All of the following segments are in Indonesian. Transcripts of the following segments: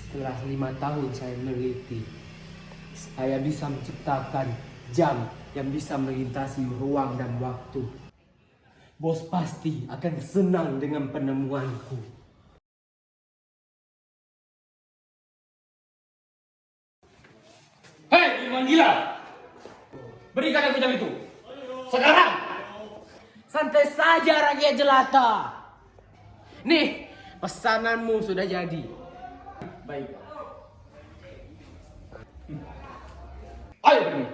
Setelah 5 tahun saya meneliti, saya bisa menciptakan jam yang bisa melintasi ruang dan waktu. Bos pasti akan senang dengan penemuanku. Hei, Iman gila! Berikan aku jam itu. Sekarang! Santai saja rakyat jelata. Nih, pesananmu sudah jadi. Baik. Ayo pergi.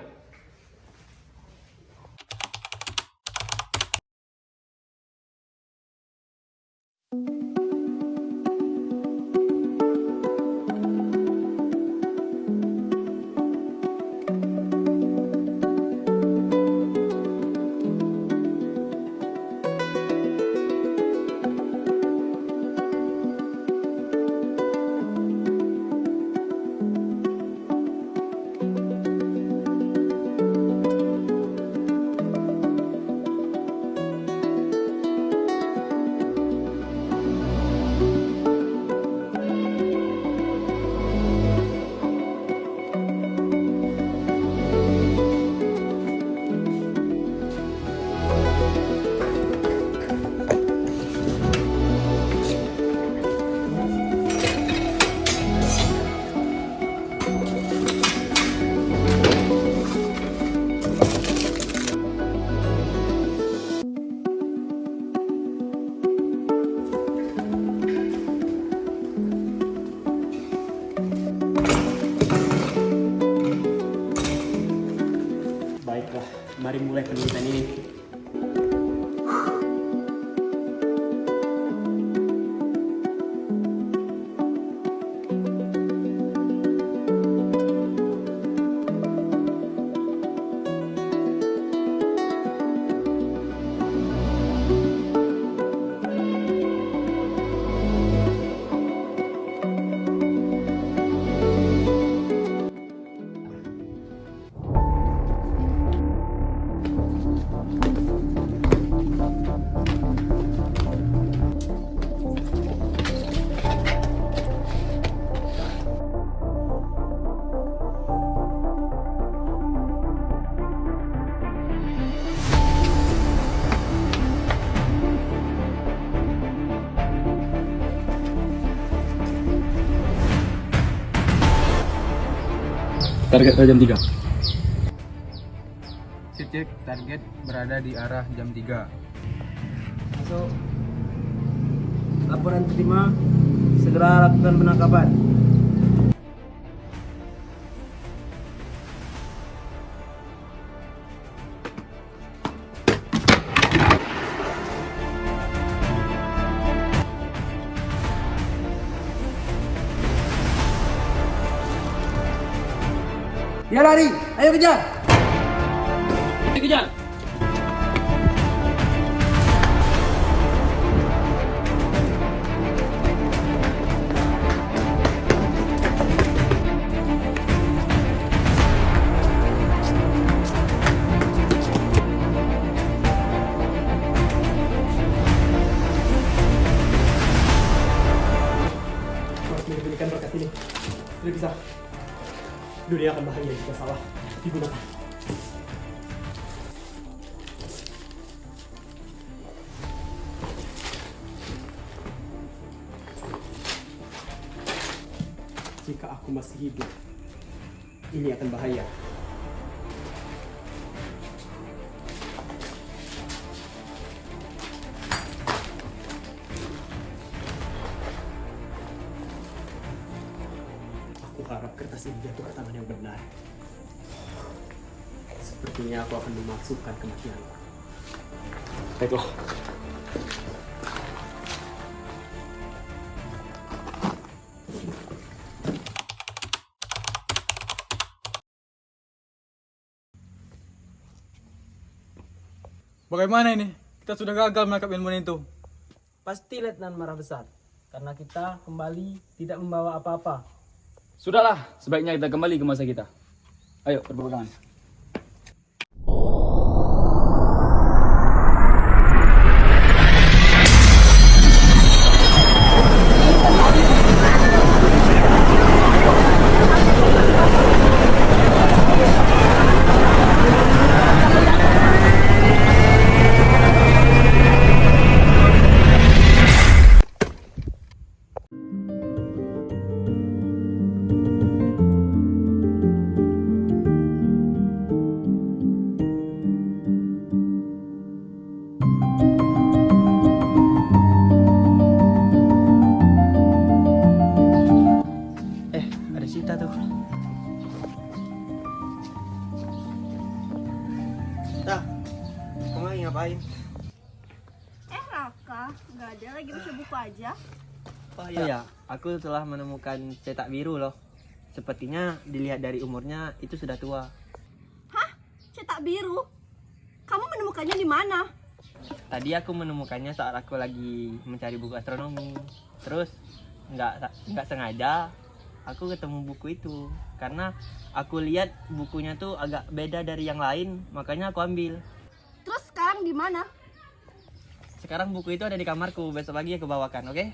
Baiklah, mari mulai penelitian ini. Target jam 3. Cek target berada di arah jam 3. Masuk. Laporan terima. Segera lakukan penangkapan. Dia lari, ayo kejar. Kejar. Harus diberikan berkat ini. Sudah bisa. Dunia akan bahagia jika salah digunakan. Jika aku masih hidup, ini akan bahaya. Aku harap kertas ini jatuh ke tangan yang benar. Sepertinya aku akan memasukkan kematianku. Baiklah. Bagaimana ini? Kita sudah gagal menangkap ilmuwan itu. Pasti Letnan marah besar karena kita kembali tidak membawa apa-apa. Sudahlah, sebaiknya kita kembali ke masa kita. Ayo, berpegangan. Sita tuh. Sita, kamu lagi ngapain? Raka, nggak ada lagi baca buku aja. Oh iya, aku telah menemukan cetak biru loh. Sepertinya dilihat dari umurnya itu sudah tua. Hah? Cetak biru? Kamu menemukannya di mana? Tadi aku menemukannya saat aku lagi mencari buku astronomi. Terus nggak sengaja aku ketemu buku itu. Karena aku lihat bukunya tuh agak beda dari yang lain, makanya aku ambil. Terus sekarang di mana? Sekarang buku itu ada di kamarku, besok pagi aku bawakan, oke?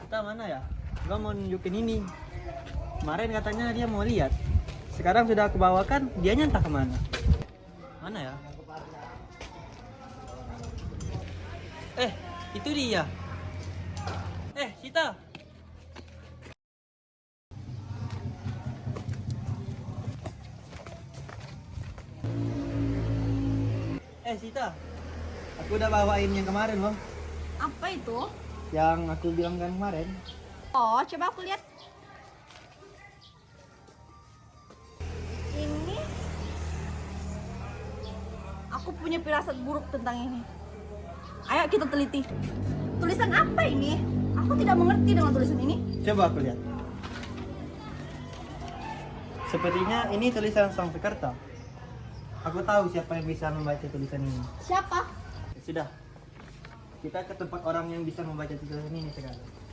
Kita mana ya? Gua mau nunjukin ini. Kemarin katanya dia mau lihat. Sekarang sudah aku bawakan, dia entah kemana. Mana ya? Itu dia. Sita. Sita. Aku udah bawain yang kemarin loh. Apa itu? Yang aku bilang kan kemarin. Oh, coba aku lihat. Ini aku punya firasat buruk tentang ini. Ayo kita teliti. Tulisan apa ini? Aku tidak mengerti dengan tulisan ini. Coba aku lihat. Sepertinya ini tulisan Sangsekerta. Aku tahu siapa yang bisa membaca tulisan ini. Siapa? Sudah. Kita ke tempat orang yang bisa membaca tulisan ini sekarang.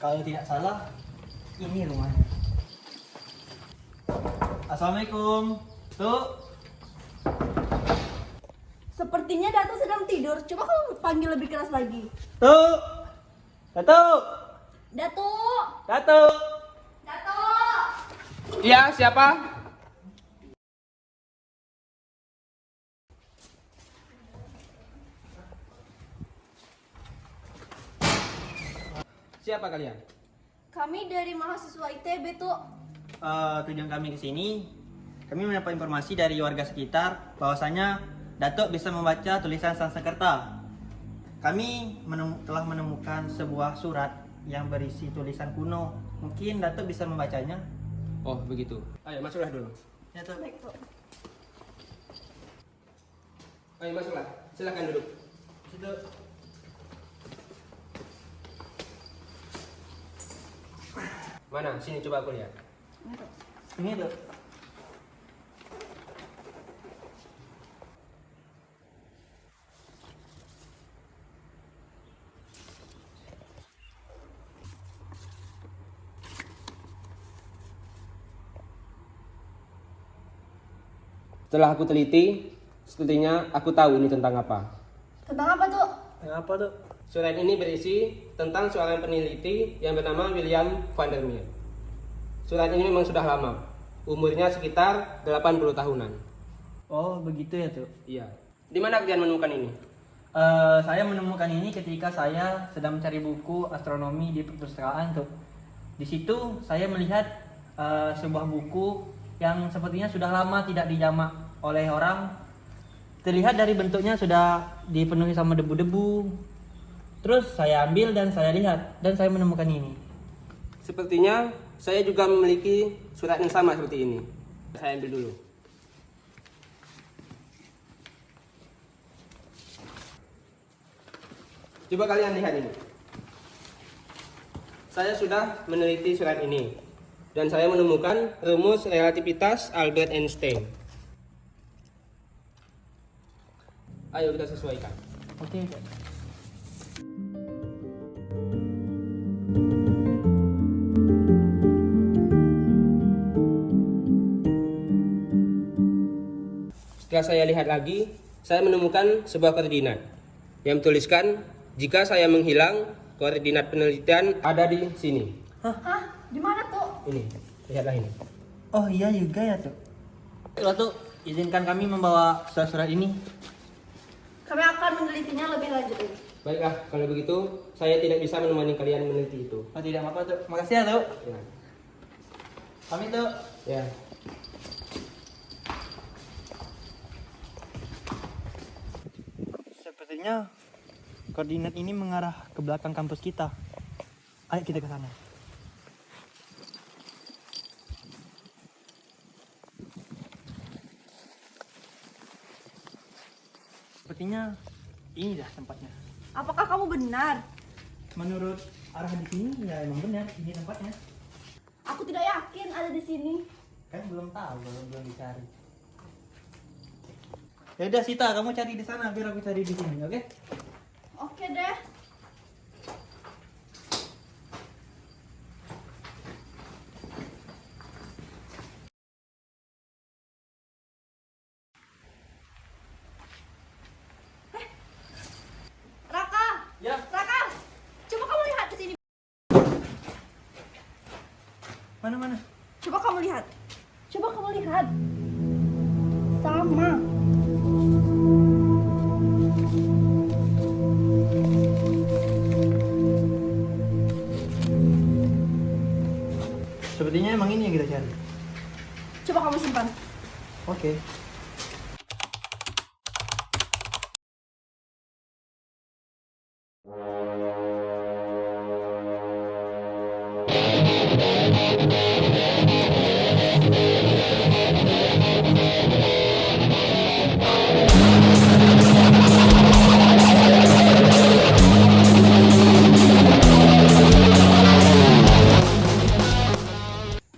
Kalau tidak salah, ini rumahnya. Assalamualaikum. Tuh. Sepertinya Dato sedang tidur. Coba kamu panggil lebih keras lagi. Tuh. Dato. Dato! Dato. Dato! Iya, siapa? Siapa kalian? Kami dari mahasiswa ITB tuh. Tujuan kami ke sini, kami mendapat informasi dari warga sekitar bahwasanya Datuk bisa membaca tulisan Sanskerta. Kami telah menemukan sebuah surat yang berisi tulisan kuno. Mungkin Datuk bisa membacanya. Oh, begitu. Ayo, masuklah dulu. Ya, Tuh. Baik, tuh. Ayo, masuklah. Silakan duduk. Situ. Mana? Sini coba aku lihat. Ini tuh. Setelah aku teliti, sepertinya aku tahu ini tentang apa. Tentang apa tuh? Apa tuh? Surat ini berisi tentang seorang peneliti yang bernama William van der Meer. Surat ini memang sudah lama, umurnya sekitar 80 tahunan. Oh, begitu ya, Tuh. Iya. Di mana kalian menemukan ini? Saya menemukan ini ketika saya sedang mencari buku astronomi di perpustakaan, Tuh. Di situ saya melihat sebuah buku yang sepertinya sudah lama tidak dijamak oleh orang. Terlihat dari bentuknya sudah dipenuhi sama debu-debu. Terus saya ambil dan saya lihat dan saya menemukan ini. Sepertinya saya juga memiliki surat yang sama seperti ini. Saya ambil dulu. Coba kalian lihat ini. Saya sudah meneliti surat ini dan saya menemukan rumus relativitas Albert Einstein. Ayo kita sesuaikan. Oke. Setelah saya lihat lagi, saya menemukan sebuah koordinat yang tuliskan jika saya menghilang, koordinat penelitian ada di sini. Hah? Di mana tuh? Ini, lihatlah ini. Oh iya juga ya tuh. Tuh, izinkan kami membawa surat-surat ini. Kami akan menelitinya lebih lanjut lagi. Baiklah, kalau begitu saya tidak bisa menemani kalian meneliti itu. Oh tidak apa-apa tuh. Makasih ya tuh. Ya. Kami tuh. Ya. Sepertinya koordinat ini mengarah ke belakang kampus kita. Ayo kita ke sana. Sepertinya ini dah tempatnya. Apakah kamu benar? Menurut arah di sini ya emang benar ini tempatnya. Aku tidak yakin ada di sini. Kan belum tahu, belum dicari. Ya udah Sita, kamu cari di sana biar aku cari di sini, oke? Oke deh. Raka! Ya. Raka! Coba kamu lihat ke sini. Mana? Coba kamu lihat. Coba kamu lihat. Sama. Sepertinya emang ini yang kita cari. Coba kamu simpan. Oke.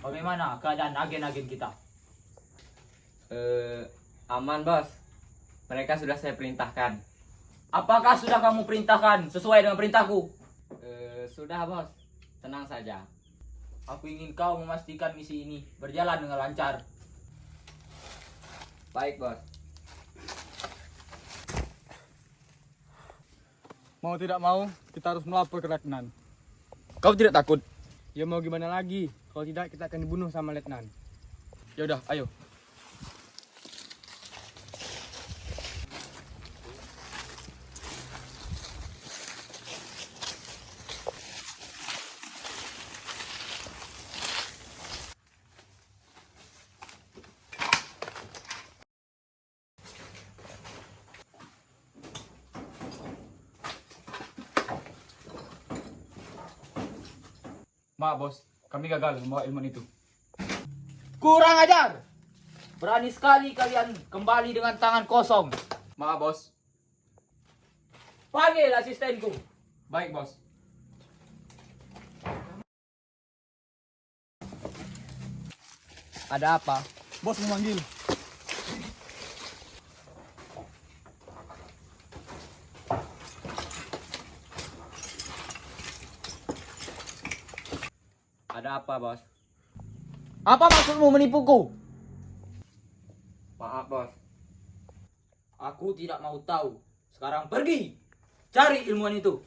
Bagaimana keadaan agen-agen kita? Aman bos. Mereka sudah saya perintahkan. Apakah sudah kamu perintahkan sesuai dengan perintahku? Sudah bos. Tenang saja. Aku ingin kau memastikan misi ini berjalan dengan lancar. Baik bos. Mau tidak mau, kita harus melapor ke Letnan. Kau tidak takut? Ya mau gimana lagi? Kalau tidak, kita akan dibunuh sama Letnan. Ya udah, ayo. Maaf bos, kami gagal membawa ilmu itu. Kurang ajar! Berani sekali kalian kembali dengan tangan kosong. Maaf bos. Panggil asistenku. Baik bos. Ada apa? Bos memanggil. Ada apa bos? Apa maksudmu menipuku? Maaf bos. Aku tidak mau tahu. Sekarang pergi. Cari ilmuwan itu.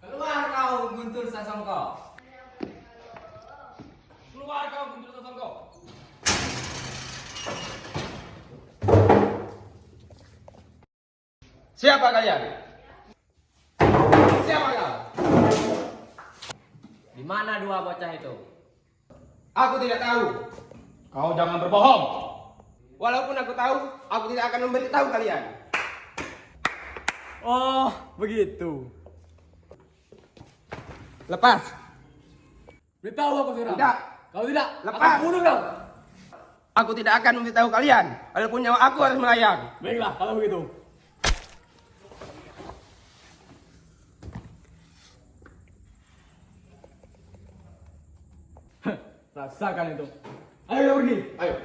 Keluar kau Guntur Sasongko. Keluar kau Guntur Sasongko. Siapa kalian? Siapa kau? Di mana dua bocah itu? Aku tidak tahu. Kau jangan berbohong. Walaupun aku tahu, aku tidak akan memberitahu kalian. Oh, begitu. Lepas. Beritahu aku sekarang. Tidak. Kau tidak. Lepas. Aku bunuh kau. Aku tidak akan memberitahu kalian. Walaupun nyawa aku harus melayang. Baiklah, kalau begitu. Rasakan itu. Ayo pergi. Ayo.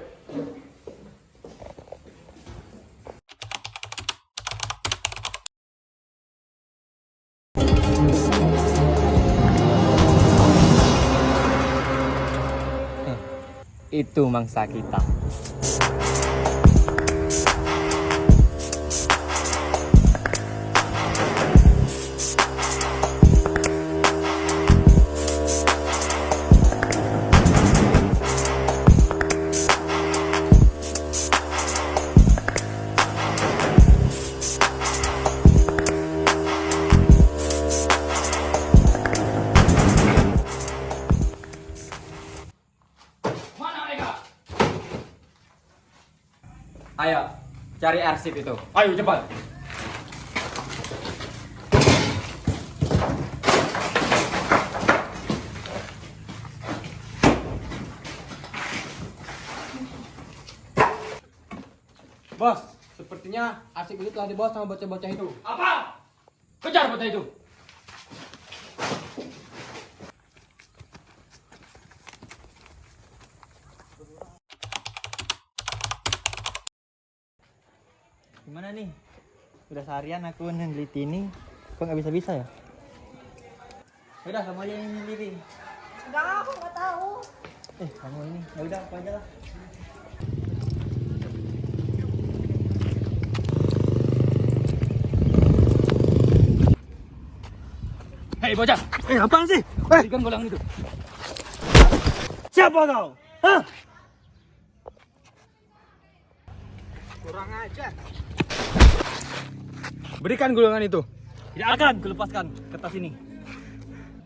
Itu mangsa kita. Ayo, cari arsip itu. Ayo cepat. Bos, sepertinya arsip itu telah dibawa sama bocah-bocah itu. Apa? Kejar bocah itu. Gimana nih? Udah seharian aku neliti ini, kok nggak bisa-bisa ya? Udah, kamu aja yang neliti. Enggak, aku nggak tahu. Kamu ini, ya udah aku aja lah. Hei bocah, Apaan sih? berikan golongan itu. Siapa kau? Hah? Kurang ajar. Berikan gulungan itu. Tidak akan kulepaskan kertas ini.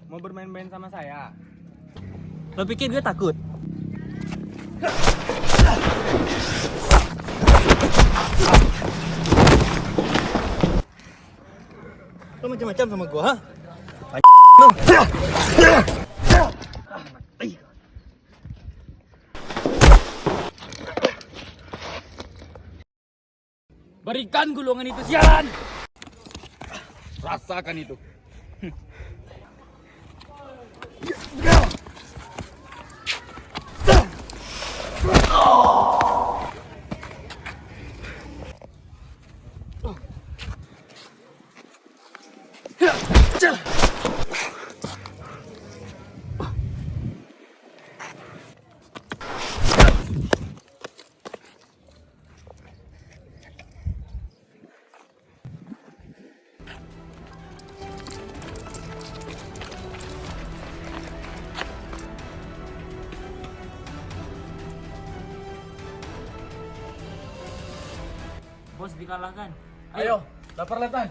Mau bermain-main sama saya. Lo pikir gue takut? Lo macam-macam sama gue, ha? Lo. Berikan gulungan itu, sialan! Rasakan itu. Bos dikalahkan. Ayo, lapor letnan.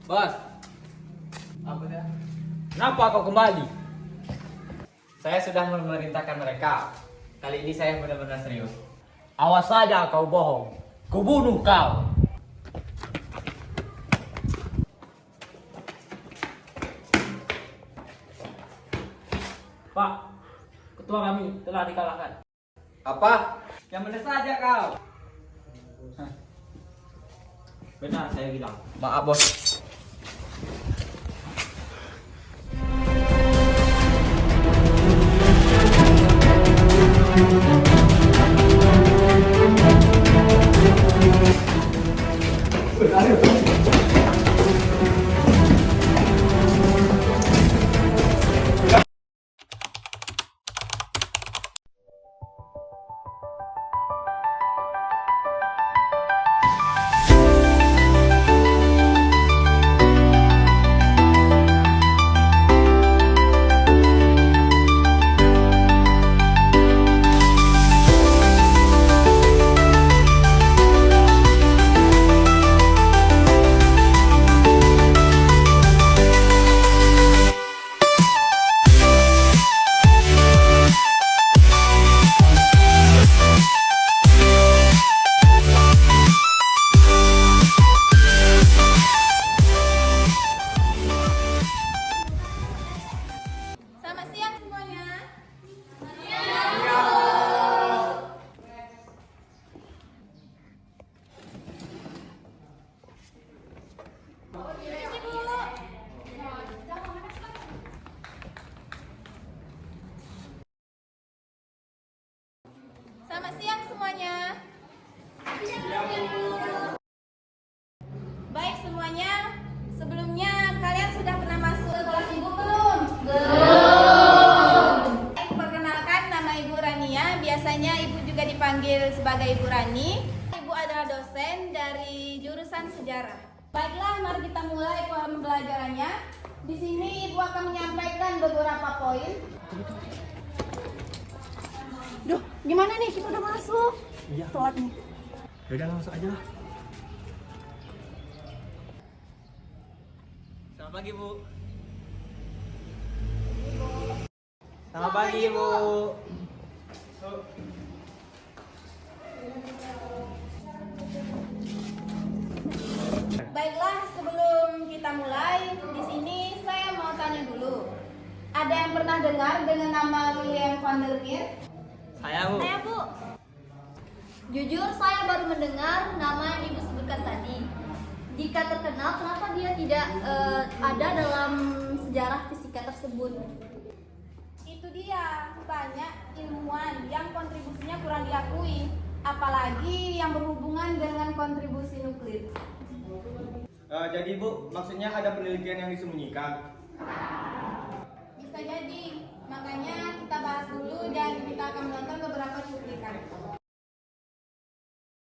Bos, Apa ya? kenapa kau kembali? Saya sudah memerintahkan mereka. Kali ini saya benar-benar serius. Awas saja kau bohong. Kubunuh kau. Pak, ketua kami telah dikalahkan. Apa? Yang benar saja kau. Benar saya bilang. Maaf bos. semuanya? Baik semuanya, sebelumnya kalian sudah pernah masuk ke kelas ibu belum? Belum. Perkenalkan, nama Ibu Rania. Biasanya ibu juga dipanggil sebagai Ibu Rani. Ibu adalah dosen dari jurusan sejarah. Baiklah, mari kita mulai pembelajarannya. Di sini ibu akan menyampaikan beberapa poin. Duh, gimana nih? Kita udah masuk. Iya. Telat nih. Yaudah langsung aja lah. Selamat pagi, Bu. Selamat pagi, Bu. Baiklah, sebelum kita mulai, di sini saya mau tanya dulu. Ada yang pernah dengar dengan nama William van der Meer? Saya, Bu. Saya, Bu. Jujur, saya baru mendengar nama yang Ibu sebutkan tadi. Jika terkenal, kenapa dia tidak ada dalam sejarah fisika tersebut? Itu dia, banyak ilmuwan yang kontribusinya kurang diakui, apalagi yang berhubungan dengan kontribusi nuklir. Jadi Bu, maksudnya ada penelitian yang disembunyikan? Bisa jadi, makanya kita bahas dulu dan kita akan menonton beberapa cuplikan.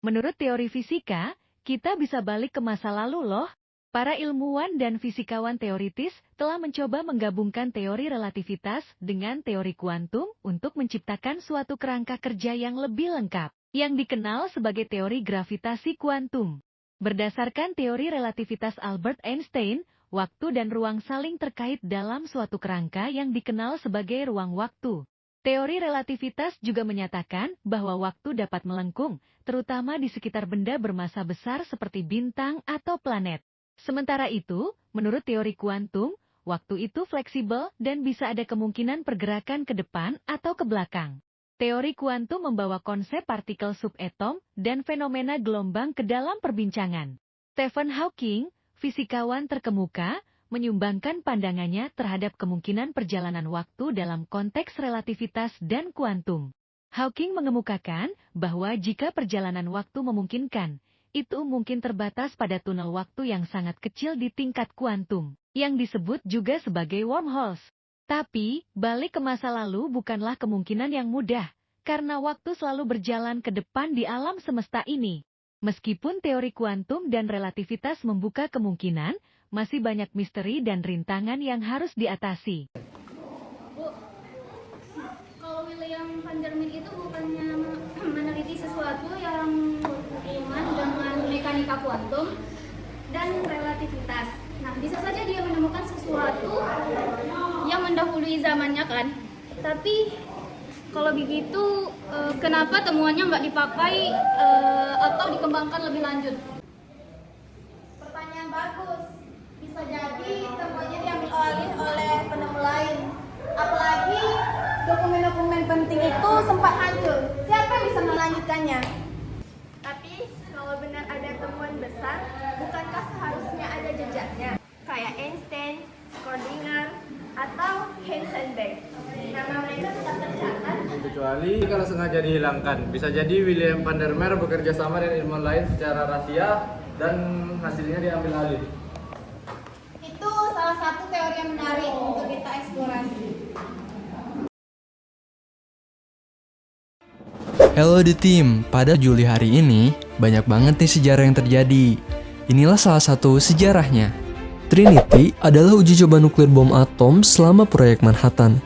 Menurut teori fisika, kita bisa balik ke masa lalu loh. Para ilmuwan dan fisikawan teoritis telah mencoba menggabungkan teori relativitas dengan teori kuantum untuk menciptakan suatu kerangka kerja yang lebih lengkap, yang dikenal sebagai teori gravitasi kuantum. Berdasarkan teori relativitas Albert Einstein, waktu dan ruang saling terkait dalam suatu kerangka yang dikenal sebagai ruang waktu. Teori relativitas juga menyatakan bahwa waktu dapat melengkung, terutama di sekitar benda bermassa besar seperti bintang atau planet. Sementara itu, menurut teori kuantum, waktu itu fleksibel dan bisa ada kemungkinan pergerakan ke depan atau ke belakang. Teori kuantum membawa konsep partikel subatom dan fenomena gelombang ke dalam perbincangan. Stephen Hawking, fisikawan terkemuka, menyumbangkan pandangannya terhadap kemungkinan perjalanan waktu dalam konteks relativitas dan kuantum. Hawking mengemukakan bahwa jika perjalanan waktu memungkinkan, itu mungkin terbatas pada tunnel waktu yang sangat kecil di tingkat kuantum, yang disebut juga sebagai wormholes. Tapi, balik ke masa lalu bukanlah kemungkinan yang mudah, karena waktu selalu berjalan ke depan di alam semesta ini. Meskipun teori kuantum dan relativitas membuka kemungkinan, masih banyak misteri dan rintangan yang harus diatasi. Bu, kalau William van der Meer itu bukannya meneliti sesuatu yang berhubungan dengan mekanika kuantum dan relativitas. Nah, bisa saja dia menemukan sesuatu yang mendahului zamannya kan. Tapi kalau begitu, kenapa temuannya nggak dipakai atau dikembangkan lebih lanjut? Pertanyaan bagus. Bisa jadi temuannya diambil alih oleh penemu lain. Apalagi dokumen-dokumen penting itu sempat hancur. Siapa yang bisa melanjutkannya? Tapi kalau benar ada temuan besar, bukankah seharusnya ada jejaknya? Kayak Einstein, Schrödinger, atau Heisenberg. Nama mereka tetap tercatat. Kecuali kalau sengaja dihilangkan. Bisa jadi William van der Meer bekerja sama dengan ilmuwan lain secara rahasia dan hasilnya diambil alih. Itu salah satu teori yang menarik untuk kita eksplorasi. Hello The Team, pada Juli hari ini banyak banget nih sejarah yang terjadi. Inilah salah satu sejarahnya. Trinity adalah uji coba nuklir bom atom selama proyek Manhattan.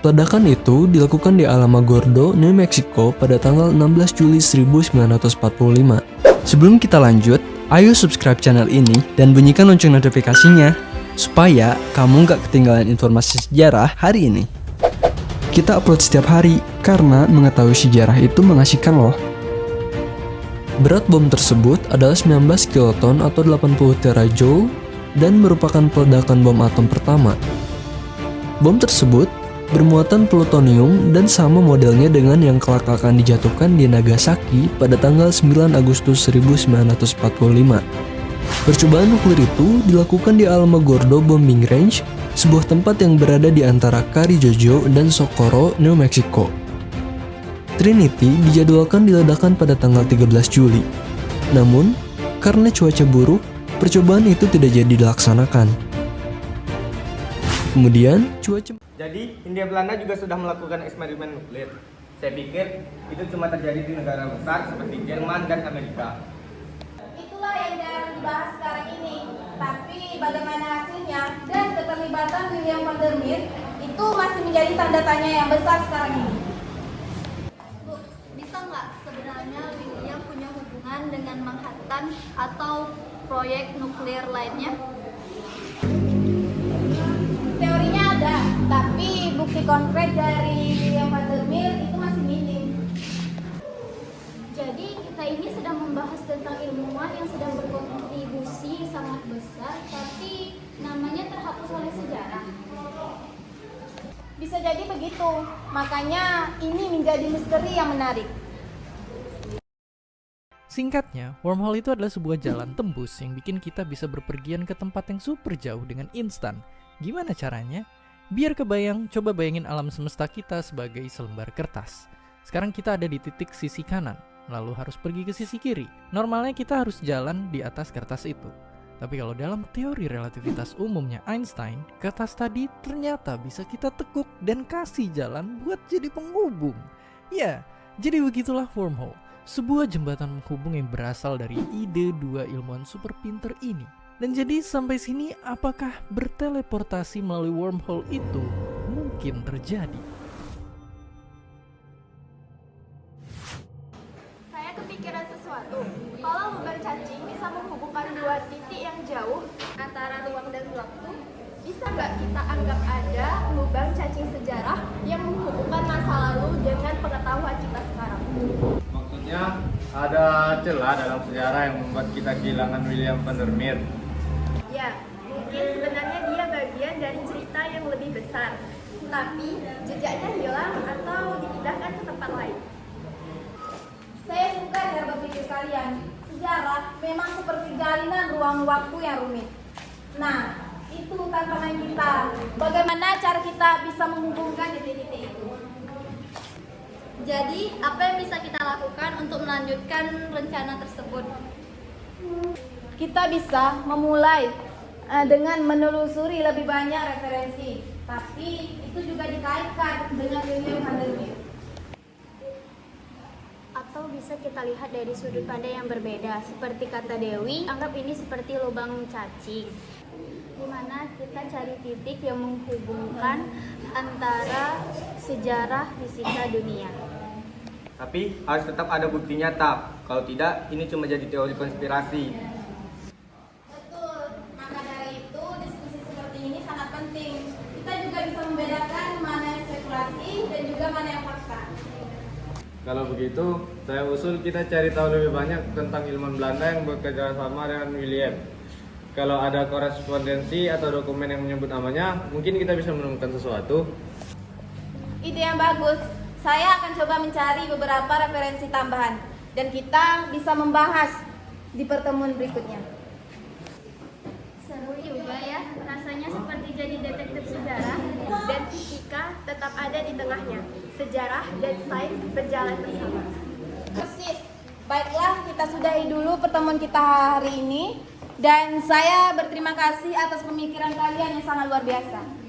Ledakan itu dilakukan di Alamogordo, New Mexico pada tanggal 16 Juli 1945. Sebelum kita lanjut, ayo subscribe channel ini dan bunyikan lonceng notifikasinya supaya kamu gak ketinggalan informasi sejarah hari ini. Kita upload setiap hari karena mengetahui sejarah itu mengasihkan loh. Berat bom tersebut adalah 19 kiloton atau 80 terajoule dan merupakan peledakan bom atom pertama. Bom tersebut bermuatan plutonium dan sama modelnya dengan yang kelak akan dijatuhkan di Nagasaki pada tanggal 9 Agustus 1945. Percobaan nuklir itu dilakukan di Alamogordo Bombing Range, sebuah tempat yang berada di antara Karijojo dan Socorro, New Mexico. Trinity dijadwalkan diledakan pada tanggal 13 Juli. Namun, karena cuaca buruk, percobaan itu tidak jadi dilaksanakan. Kemudian, Jadi, Hindia Belanda juga sudah melakukan eksperimen nuklir. Saya pikir itu cuma terjadi di negara besar seperti Jerman dan Amerika. Itulah yang jarang dibahas sekarang ini. Tapi bagaimana hasilnya dan keterlibatan William van der Meer itu masih menjadi tanda tanya yang besar sekarang ini. Bu, bisa nggak sebenarnya William punya hubungan dengan Manhattan atau proyek nuklir lainnya? Teorinya ada, tapi bukti konkret dari William van der Meer itu masih minim. Jadi kita ini sedang membahas tentang ilmuwan yang sedang berkontribusi sangat besar, tapi namanya terhapus oleh sejarah. Bisa jadi begitu, makanya ini menjadi misteri yang menarik. Singkatnya, wormhole itu adalah sebuah jalan tembus yang bikin kita bisa berpergian ke tempat yang super jauh dengan instan. Gimana caranya? Biar kebayang, coba bayangin alam semesta kita sebagai selembar kertas. Sekarang kita ada di titik sisi kanan, lalu harus pergi ke sisi kiri. Normalnya kita harus jalan di atas kertas itu. Tapi kalau dalam teori relativitas umumnya Einstein, kertas tadi ternyata bisa kita tekuk dan kasih jalan buat jadi penghubung. Ya, jadi begitulah wormhole. Sebuah jembatan menghubung yang berasal dari ide dua ilmuwan super pinter ini. Dan jadi sampai sini apakah berteleportasi melalui wormhole itu mungkin terjadi? Saya kepikiran sesuatu. Kalau lubang cacing bisa menghubungkan dua titik yang jauh antara ruang dan waktu, bisa nggak kita anggap ada lubang cacing sejarah yang menghubungkan masa lalu dengan pengetahuan kita sekarang? Maksudnya ada celah dalam sejarah yang membuat kita kehilangan William van der Meer. Ya, mungkin sebenarnya dia bagian dari cerita yang lebih besar, tapi jejaknya hilang atau dipindahkan ke tempat lain. Saya suka cara berpikir kalian. Sejarah memang seperti jalinan ruang waktu yang rumit. Nah, itu tantangan kita. Bagaimana cara kita bisa menghubungkan titik-titik itu? Jadi, apa yang bisa kita lakukan untuk melanjutkan rencana tersebut? Kita bisa memulai dengan menelusuri lebih banyak referensi, tapi itu juga dikaitkan dengan William van der Meer. Atau bisa kita lihat dari sudut pandang yang berbeda. Seperti kata Dewi, anggap ini seperti lubang cacing, di mana kita cari titik yang menghubungkan antara sejarah fisika dunia. Tapi harus tetap ada bukti nyata. Kalau tidak, ini cuma jadi teori konspirasi. Betul, maka dari itu diskusi seperti ini sangat penting. Kita juga bisa membedakan mana yang spekulasi dan juga mana yang fakta. Kalau begitu, saya usul kita cari tahu lebih banyak tentang ilmuwan Belanda yang bekerja sama dengan William. Kalau ada korespondensi atau dokumen yang menyebut namanya, mungkin kita bisa menemukan sesuatu. Ide yang bagus. Saya akan coba mencari beberapa referensi tambahan dan kita bisa membahas di pertemuan berikutnya. Seru juga ya, rasanya seperti jadi detektif sejarah. Dan fisika tetap ada di tengahnya. Sejarah dan sains berjalan bersama. Persis. Baiklah, kita sudahi dulu pertemuan kita hari ini. Dan saya berterima kasih atas pemikiran kalian yang sangat luar biasa.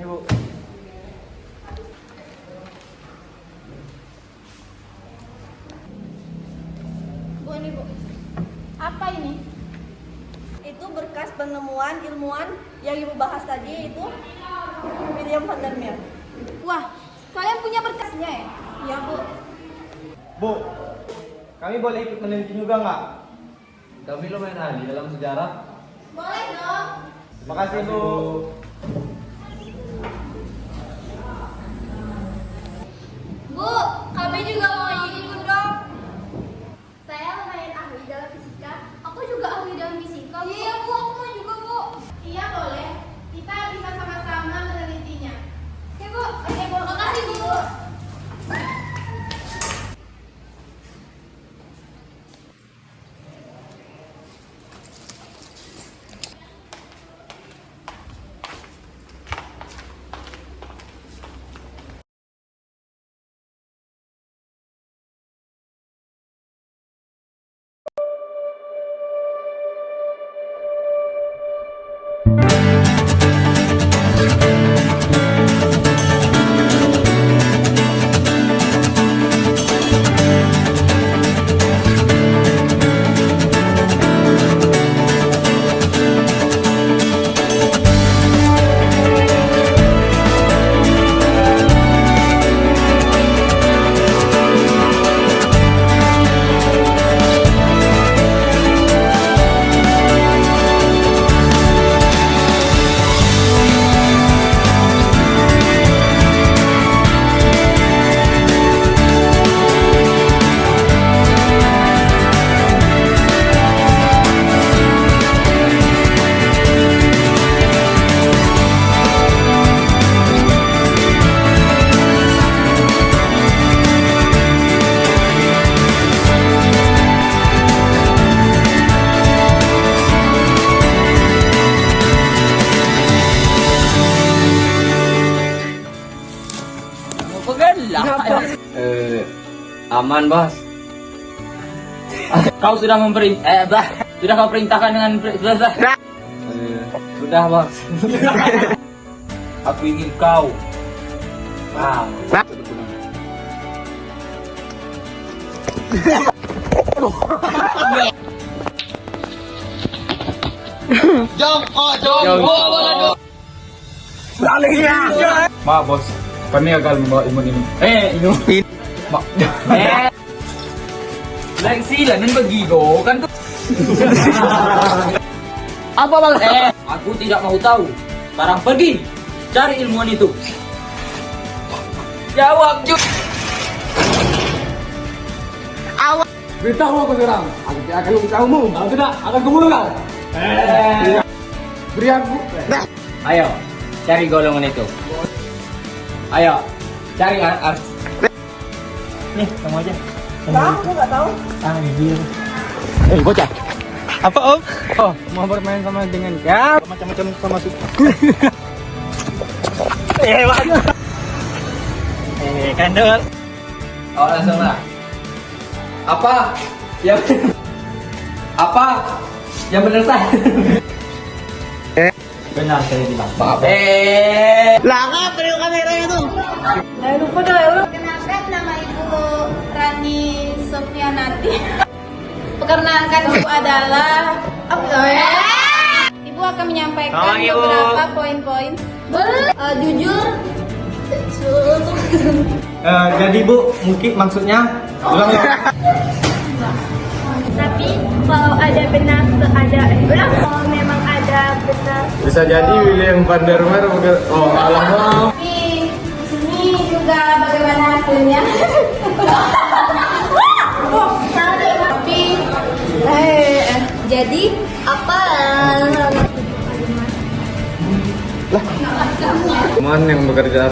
Bu. Apa ini? Itu berkas penemuan ilmuwan yang Ibu bahas tadi, itu William van der Meer. Wah, kalian punya berkasnya ya? Iya, Bu. Bu, kami boleh ikut meneliti juga nggak? Kami lumayan ahli dalam sejarah. Boleh dong. Makasih, Bu. Bu, kami juga mau ikut dong. kasih, Bu. Aman, Bos. Kau sudah sudah kau perintahkan dengan sudah, Bos. Aku ingin kau. Maaf bos, kami gagal membawa imun ini. Inumin. Lain sila nan bagigo kan tuh. Apa bang? Aku tidak mau tahu. Sekarang pergi cari ilmuwan itu. Jawab juga. Beritahu aku sekarang. Aku tidak akan memberitahumu. Kalau tidak, akan kubunuh kau. Beri aku. Ayo, cari golongan itu. Ayo, cari nih, kamu aja. Aku nggak tahu. Bocah. Apa Om? Oh, mau bermain sama dengan ya macam-macam sama suka. Kandel. Oh, langsung lah. Apa yang benar saya? Benar saya bilang. Maaf. Lupa dah. Kenalkan nama Ibu Rani Sofyanati. Perkenalkan Ibu adalah Ibu akan menyampaikan beberapa poin-poin. Jujur. Jadi Bu, mungkin maksudnya ulang ya. Tapi kalau ada benar ulang kalau memang ada benar. Bisa jadi William van der Meer. Oh, alamak. Tapi di sini juga bagaimana hasilnya? Tapi jadi apa? Teman yang bekerja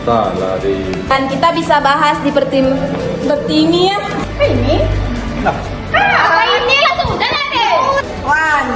salah di. Dan kita bisa bahas di pertinian. Ini? Apa ini? Langsung udah nanti. One.